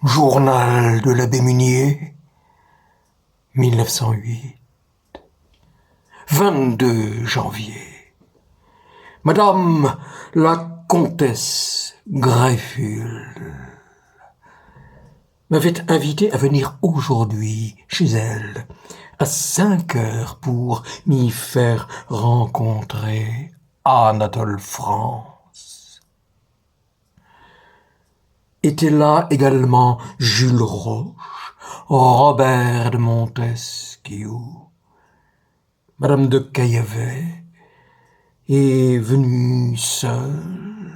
Journal de l'abbé Munier, 1908. 22 janvier. Madame la comtesse Greffule m'avait invité à venir aujourd'hui chez elle à 5 heures pour m'y faire rencontrer Anatole France. Étaient là également Jules Roche, Robert de Montesquieu. Madame de Caillavet est venue seule,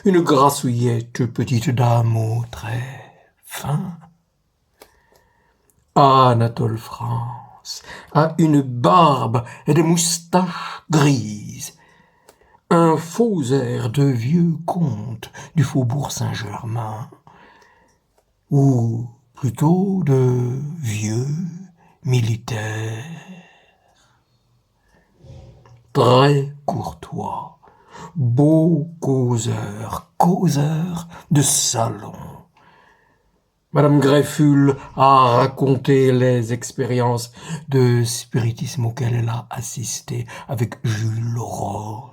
une grassouillette petite dame au trait fin. Anatole France a une barbe et des moustaches grises, un faux air de vieux comte du faubourg Saint-Germain, ou plutôt de vieux militaire. Très courtois, beau causeur de salon. Madame Greffule a raconté les expériences de spiritisme auxquelles elle a assisté avec Jules Roche.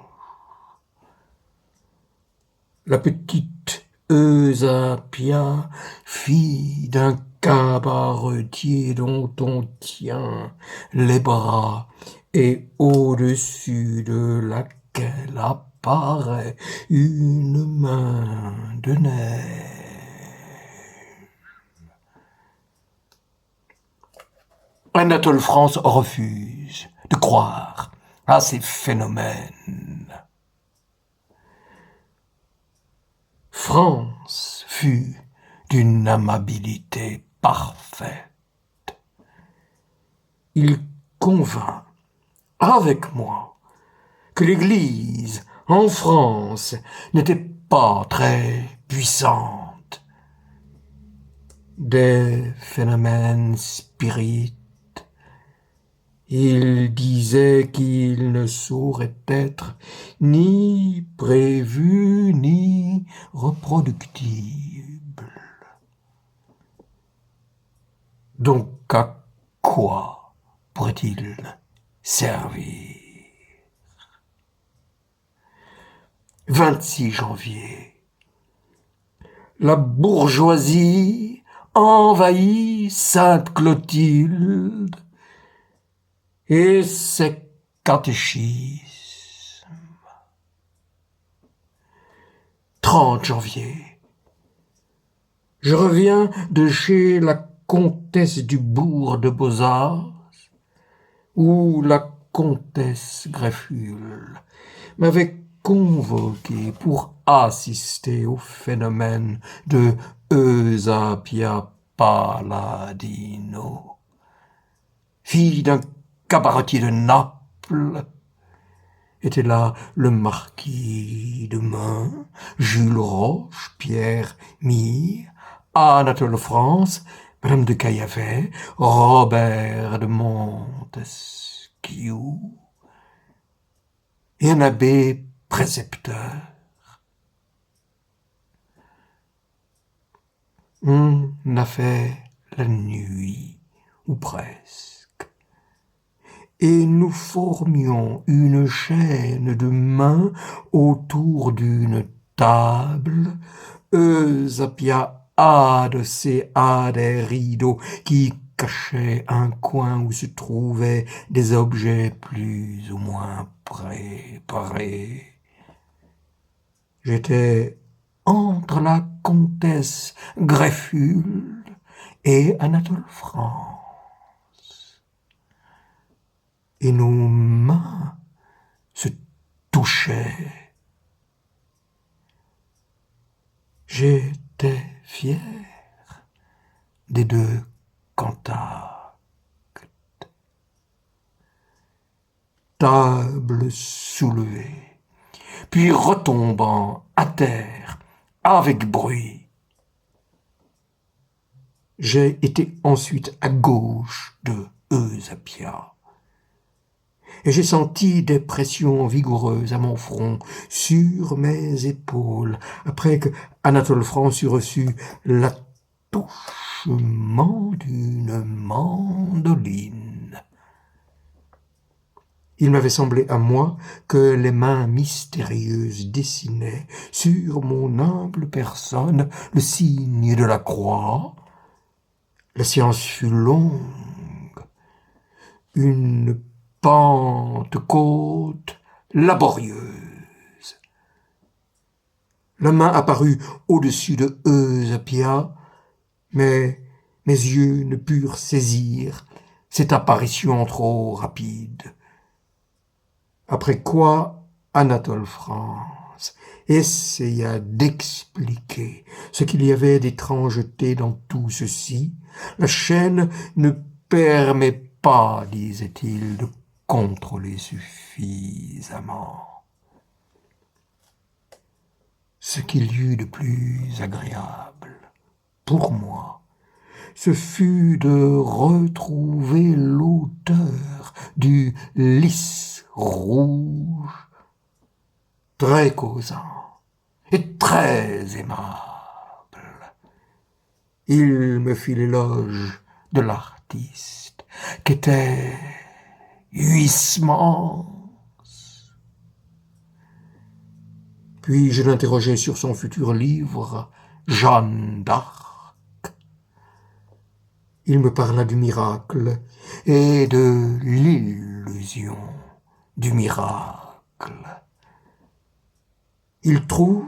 La petite Eusapia, fille d'un cabaretier dont on tient les bras et au-dessus de laquelle apparaît une main de neige. Anatole France refuse de croire à ces phénomènes. France fut d'une amabilité parfaite. Il convint avec moi que l'Église en France n'était pas très puissante. Des phénomènes spirites, il disait qu'ils ne sauraient être ni prévus ni reproductibles. Donc à quoi pourrait-il servir? 26 janvier. La bourgeoisie envahit Sainte-Clotilde et ses catéchismes. 30 janvier. Je reviens de chez la comtesse du bourg de Beaux-Arts, où la comtesse Greffule m'avait convoqué pour assister au phénomène de Eusapia Palladino, fille d'un cabaretier de Naples. Était là le marquis de Main, Jules Roche, Pierre Mire, Anatole France, Madame de Caillavet, Robert de Montesquieu et un abbé précepteur. On a fait la nuit, ou presque, et nous formions une chaîne de mains autour d'une table, Eusapia adossée à des rideaux qui cachaient un coin où se trouvaient des objets plus ou moins préparés. J'étais entre la comtesse Greffule et Anatole France. Et nos mains se touchaient. J'étais fier des deux contacts. Table soulevée, puis retombant à terre avec bruit. J'ai été ensuite à gauche de Eusapia. et j'ai senti des pressions vigoureuses à mon front, sur mes épaules, après que Anatole France eut reçu l'attouchement d'une mandoline. Il m'avait semblé à moi que les mains mystérieuses dessinaient sur mon humble personne le signe de la croix. La séance fut longue, une Pentecôte laborieuse. La main apparut au-dessus de Eusebius, mais mes yeux ne purent saisir cette apparition trop rapide. Après quoi, Anatole France essaya d'expliquer ce qu'il y avait d'étrangeté dans tout ceci. La chaîne ne permet pas, disait-il, de contrôler suffisamment. Ce qu'il y eut de plus agréable pour moi, ce fut de retrouver l'auteur du lys rouge, très causant et très aimable. Il me fit l'éloge de l'artiste, qu'était Huysmans. Puis je l'interrogeai sur son futur livre, Jeanne d'Arc. Il me parla du miracle et de l'illusion du miracle. Il trouve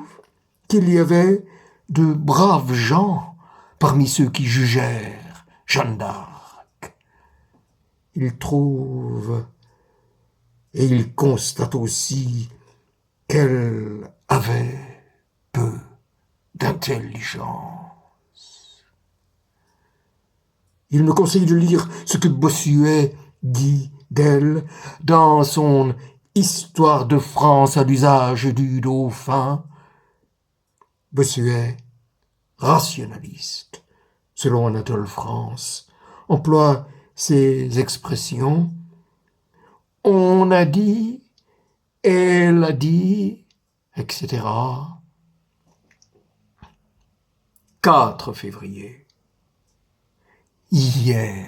qu'il y avait de braves gens parmi ceux qui jugèrent Jeanne d'Arc. Il trouve et il constate aussi qu'elle avait peu d'intelligence. Il me conseille de lire ce que Bossuet dit d'elle dans son Histoire de France à l'usage du dauphin. Bossuet, rationaliste, selon Anatole France, emploie ces expressions. On a dit, elle a dit, etc. 4 février. Hier,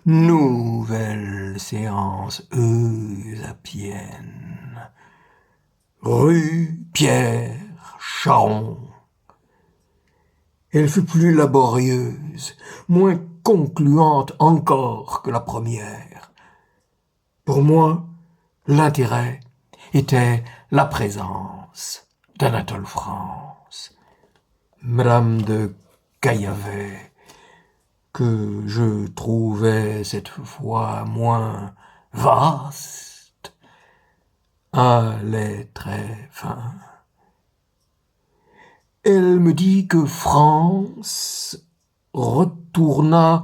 nouvelle séance eusapienne. Rue Pierre-Charon. Elle fut plus laborieuse, moins concluante encore que la première. Pour moi, l'intérêt était la présence d'Anatole France. Madame de Caillavet, que je trouvais cette fois moins vaste, allait très fin. Elle me dit que France retourna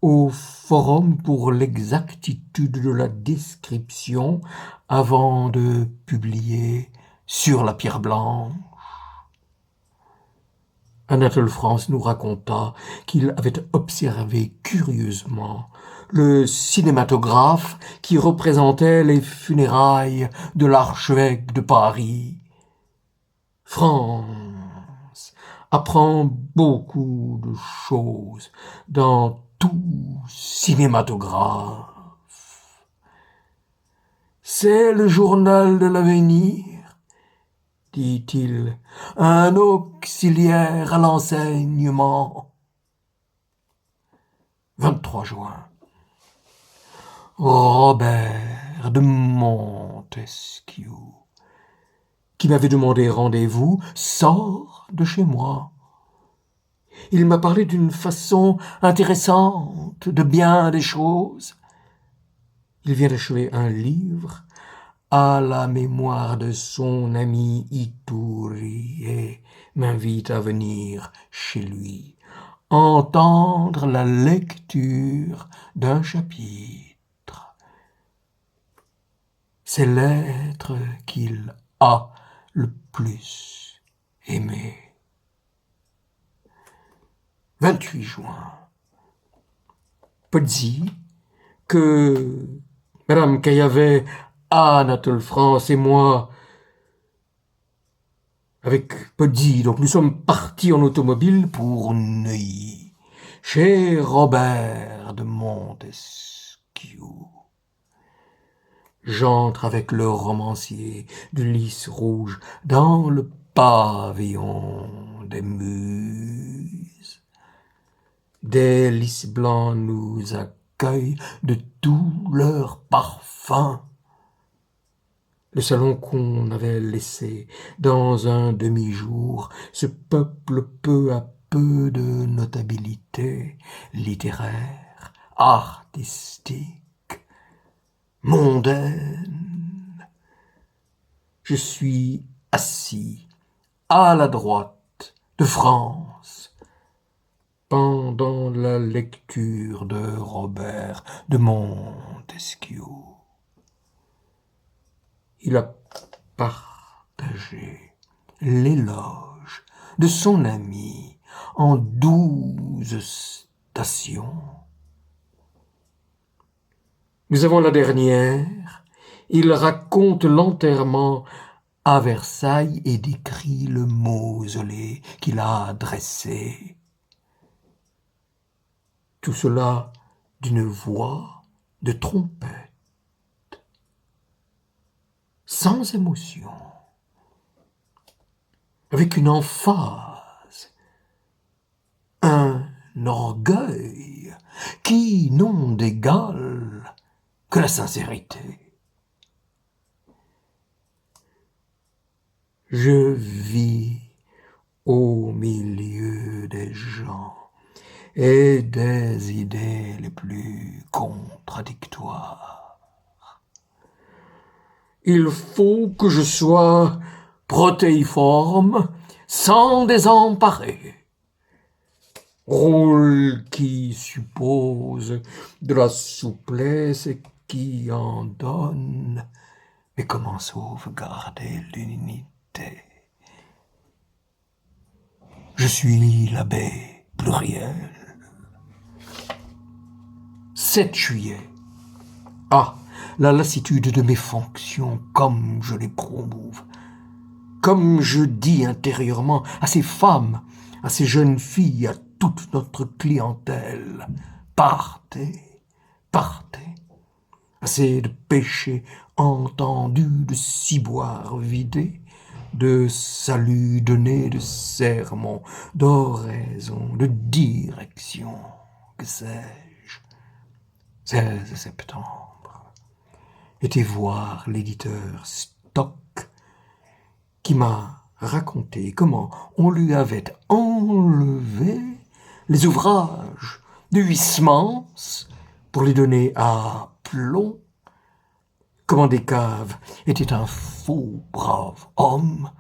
au forum pour l'exactitude de la description avant de publier sur la pierre blanche. Anatole France nous raconta qu'il avait observé curieusement le cinématographe qui représentait les funérailles de l'archevêque de Paris. France apprend beaucoup de choses dans tout cinématographe. C'est le journal de l'avenir, dit-il, un auxiliaire à l'enseignement. 23 juin. Robert de Montesquieu, qui m'avait demandé rendez-vous, sort de chez moi. Il m'a parlé d'une façon intéressante de bien des choses. Il vient d'achever un livre à la mémoire de son ami Ituri et m'invite à venir chez lui, entendre la lecture d'un chapitre. C'est l'être qu'il a le plus aimé. 28 juin. Pozzi, que Madame Caillavet, Anatole France et moi, avec Poddy, donc nous sommes partis en automobile pour Neuilly, chez Robert de Montesquieu. J'entre avec le romancier de lys rouge dans le pavillon des muses. Des lys blancs nous accueillent de tous leurs parfums. Le salon qu'on avait laissé dans un demi-jour se peuple peu à peu de notabilité littéraire, artistique, mondaine. Je suis assis à la droite de France pendant la lecture de Robert de Montesquieu. Il a partagé l'éloge de son ami en 12 stations. Nous avons la dernière. Il raconte l'enterrement à Versailles et décrit le mausolée qu'il a dressé. Tout cela d'une voix de trompette, sans émotion, avec une emphase, un orgueil qui n'ont d'égal que la sincérité. Je vis au milieu des gens et des idées les plus contradictoires. Il faut que je sois protéiforme, sans désemparer. Rôle qui suppose de la souplesse et qui en donne. Mais comment sauvegarder l'unité? Je suis l'abbé pluriel. 7 juillet. Ah, la lassitude de mes fonctions, comme je les prouve. Comme je dis intérieurement à ces femmes, à ces jeunes filles, à toute notre clientèle, partez, partez. Assez de péchés entendus, de ciboires vidés, de saluts donnés, de sermons, d'oraisons, de directions, que sais-je. 16 septembre. Été voir l'éditeur Stock, qui m'a raconté comment on lui avait enlevé les ouvrages de Huysmans pour les donner à Plomb, comment Descaves était un faux brave homme,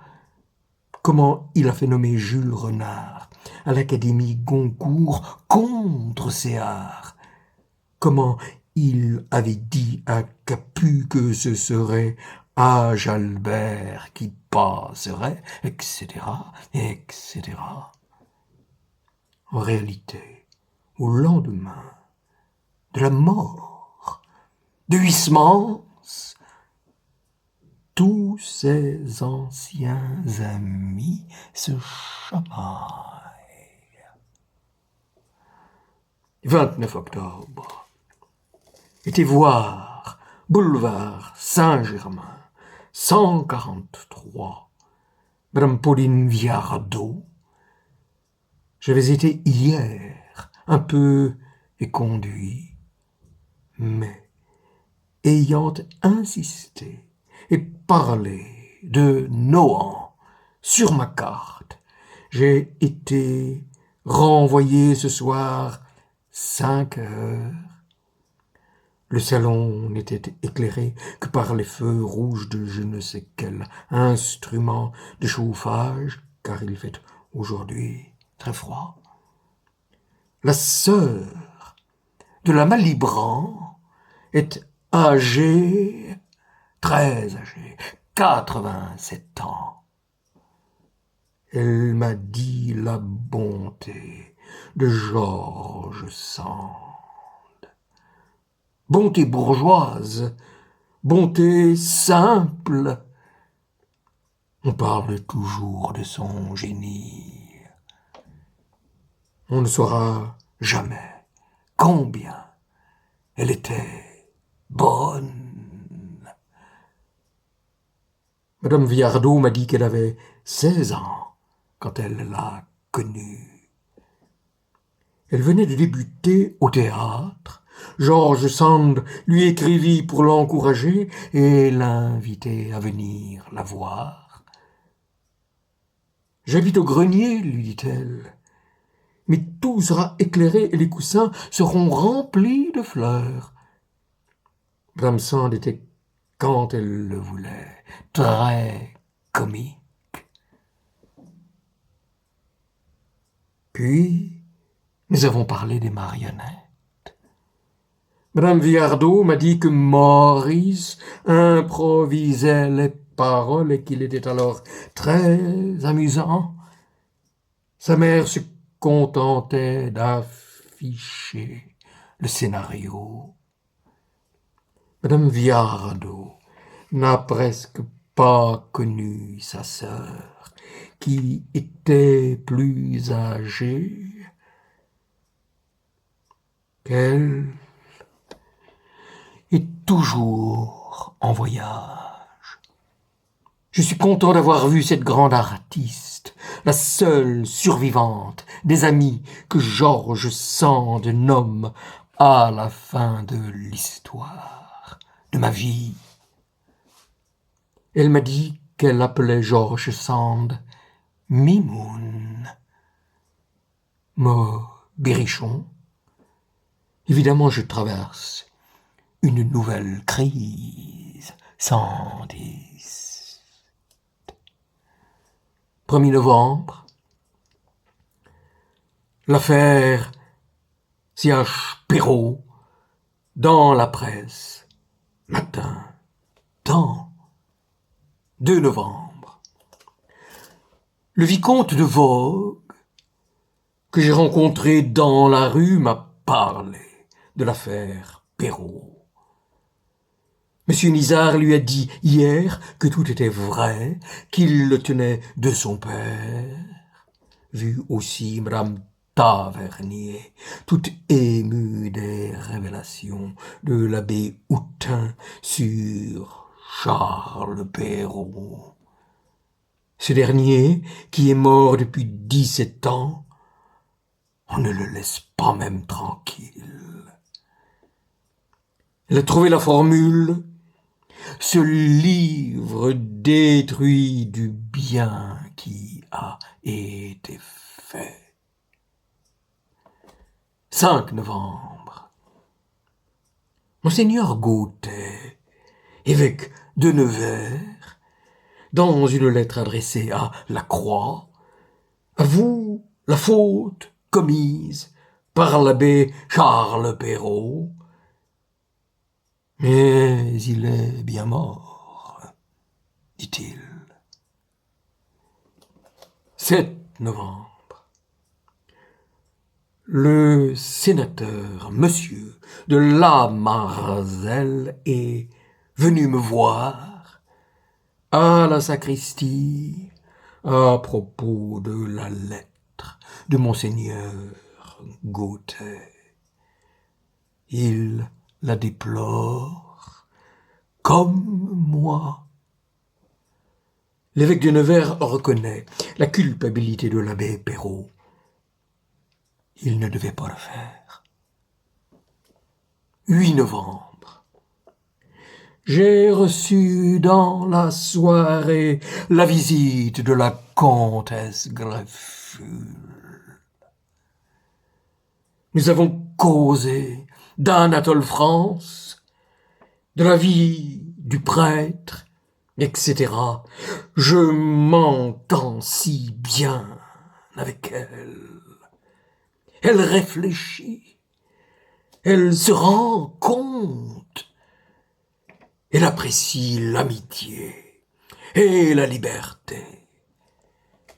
comment il a fait nommer Jules Renard à l'Académie Goncourt contre Séard, comment il avait dit à Capu que ce serait Jalbert qui passerait, etc., etc. En réalité, au lendemain de la mort de Huysmans, tous ses anciens amis se chamaillent. 29 octobre. Été voir boulevard Saint-Germain, 143, Madame Pauline Viardot. J'avais été hier un peu éconduit, mais ayant insisté et parlé de Nohant sur ma carte, j'ai été renvoyé ce soir 5 heures. Le salon n'était éclairé que par les feux rouges de je ne sais quel instrument de chauffage, car il fait aujourd'hui très froid. La sœur de la Malibran est âgée, très âgée, 87 ans. Elle m'a dit la bonté de George Sand. bonté bourgeoise, bonté simple. On parle toujours de son génie. On ne saura jamais combien elle était bonne. Madame Viardot m'a dit qu'elle avait 16 ans quand elle l'a connue. Elle venait de débuter au théâtre. George Sand lui écrivit pour l'encourager et l'inviter à venir la voir. « J'habite au grenier, lui dit-elle, mais tout sera éclairé et les coussins seront remplis de fleurs. » Madame Sand était, quand elle le voulait, très comique. Puis, nous avons parlé des marionnettes. Madame Viardot m'a dit que Maurice improvisait les paroles et qu'il était alors très amusant. Sa mère se contentait d'afficher le scénario. Madame Viardot n'a presque pas connu sa sœur, qui était plus âgée qu'elle est toujours en voyage. Je suis content d'avoir vu cette grande artiste, la seule survivante des amis que George Sand nomme à la fin de l'histoire de ma vie. Elle m'a dit qu'elle appelait George Sand Mimoun. Mo Berrichon. Évidemment, je traverse une nouvelle crise. 110. 1er novembre. L'affaire C.H. Perrault dans la presse. Matin. Temps. 2 novembre. Le vicomte de Vogue, que j'ai rencontré dans la rue, m'a parlé de l'affaire Perrault. Monsieur Nizar lui a dit hier que tout était vrai, qu'il le tenait de son père. Vu aussi Madame Tavernier, toute émue des révélations de l'abbé Houtin sur Charles Perrault. Ce dernier, qui est mort depuis 17 ans, on ne le laisse pas même tranquille. Elle a trouvé la formule. Ce livre détruit du bien qui a été fait. 5 novembre. Monseigneur Gauthier, évêque de Nevers, dans une lettre adressée à la Croix, avoue la faute commise par l'abbé Charles Perrault, mais il est bien mort, dit-il. 7 novembre. Le sénateur, monsieur de Lamarzel, est venu me voir à la sacristie à propos de la lettre de monseigneur Gauthier. Il la déplore comme moi. L'évêque de Nevers reconnaît la culpabilité de l'abbé Perrault. Il ne devait pas le faire. 8 novembre. J'ai reçu dans la soirée la visite de la comtesse Greffule. Nous avons causé d'Anatole France, de la vie du prêtre, etc. Je m'entends si bien avec elle. Elle réfléchit, elle se rend compte, elle apprécie l'amitié et la liberté.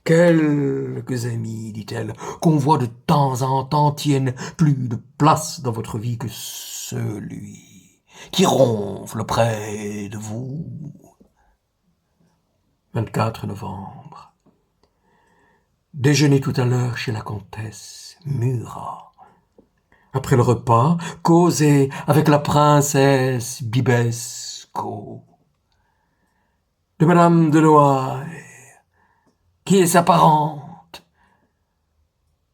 Quelques amis, dit-elle, qu'on voit de temps en temps tiennent plus de place dans votre vie que celui qui ronfle près de vous. 24 novembre. Déjeuner tout à l'heure chez la comtesse Murat. Après le repas, causer avec la princesse Bibesco. De madame de Noailles, qui est sa parente.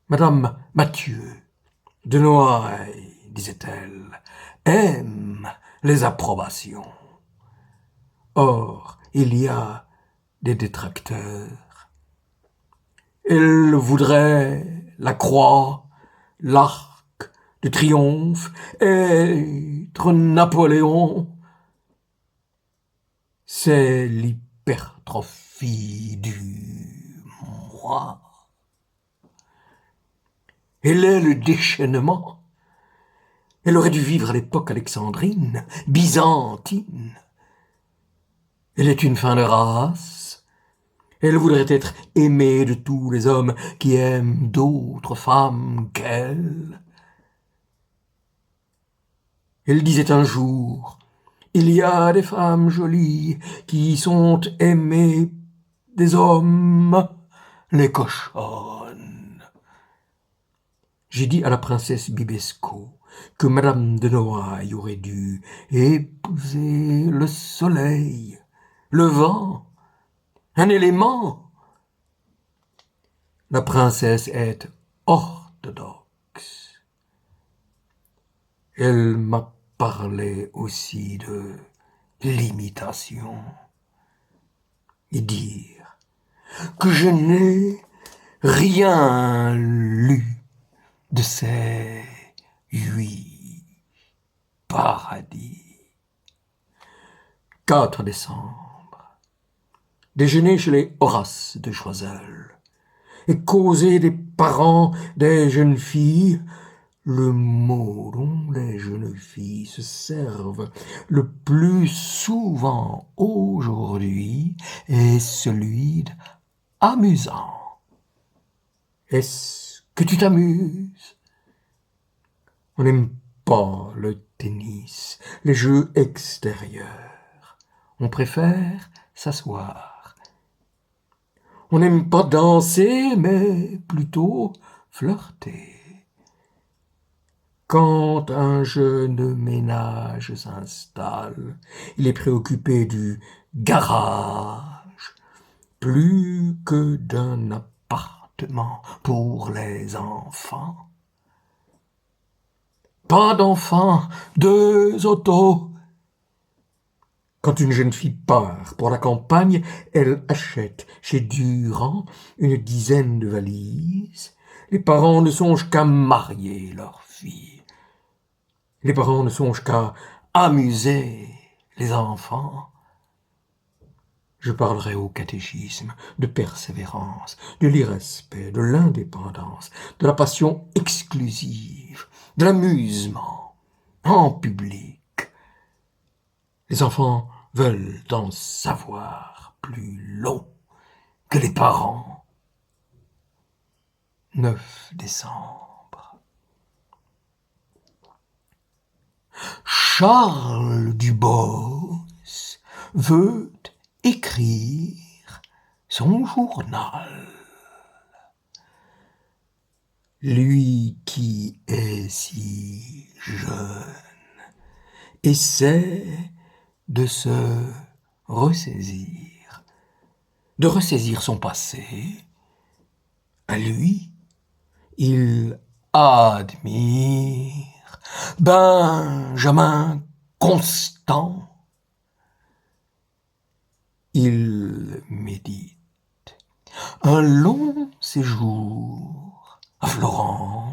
Madame Mathieu de Noailles, disait-elle, aime les approbations. Or, il y a des détracteurs. Elle voudrait la croix, l'arc de triomphe, être Napoléon. C'est l'hypertrophie du moi. Elle est le déchaînement. Elle aurait dû vivre à l'époque alexandrine, byzantine. Elle est une fin de race. Elle voudrait être aimée de tous les hommes qui aiment d'autres femmes qu'elle. Elle disait un jour, il y a des femmes jolies qui sont aimées des hommes, les cochonnes. J'ai dit à la princesse Bibesco que madame de Noailles aurait dû épouser le soleil, le vent, un élément. La princesse est orthodoxe. Elle m'a parlé aussi de l'imitation et dire que je n'ai rien lu de ces 8 paradis. 4 décembre. Déjeuner chez les Horace de Choiseul et causer des parents des jeunes filles, le mot dont les jeunes filles se servent le plus souvent aujourd'hui est celui d'amusant. Est-ce que tu t'amuses? On n'aime pas le tennis, les jeux extérieurs. On préfère s'asseoir. On n'aime pas danser, mais plutôt flirter. Quand un jeune ménage s'installe, il est préoccupé du garage, plus que d'un appartement pour les enfants. Pas d'enfants, 2 autos. Quand une jeune fille part pour la campagne, elle achète chez Durand une dizaine de valises. Les parents ne songent qu'à marier leur fille. Les parents ne songent qu'à amuser les enfants. Je parlerai au catéchisme de persévérance, de l'irrespect, de l'indépendance, de la passion exclusive, de l'amusement en public. Les enfants veulent en savoir plus long que les parents. 9 décembre. Charles Dubos veut écrire son journal. Lui qui est si jeune essaie de se ressaisir, de ressaisir son passé. À lui, il admire Benjamin Constant. Il médite un long séjour à Florence.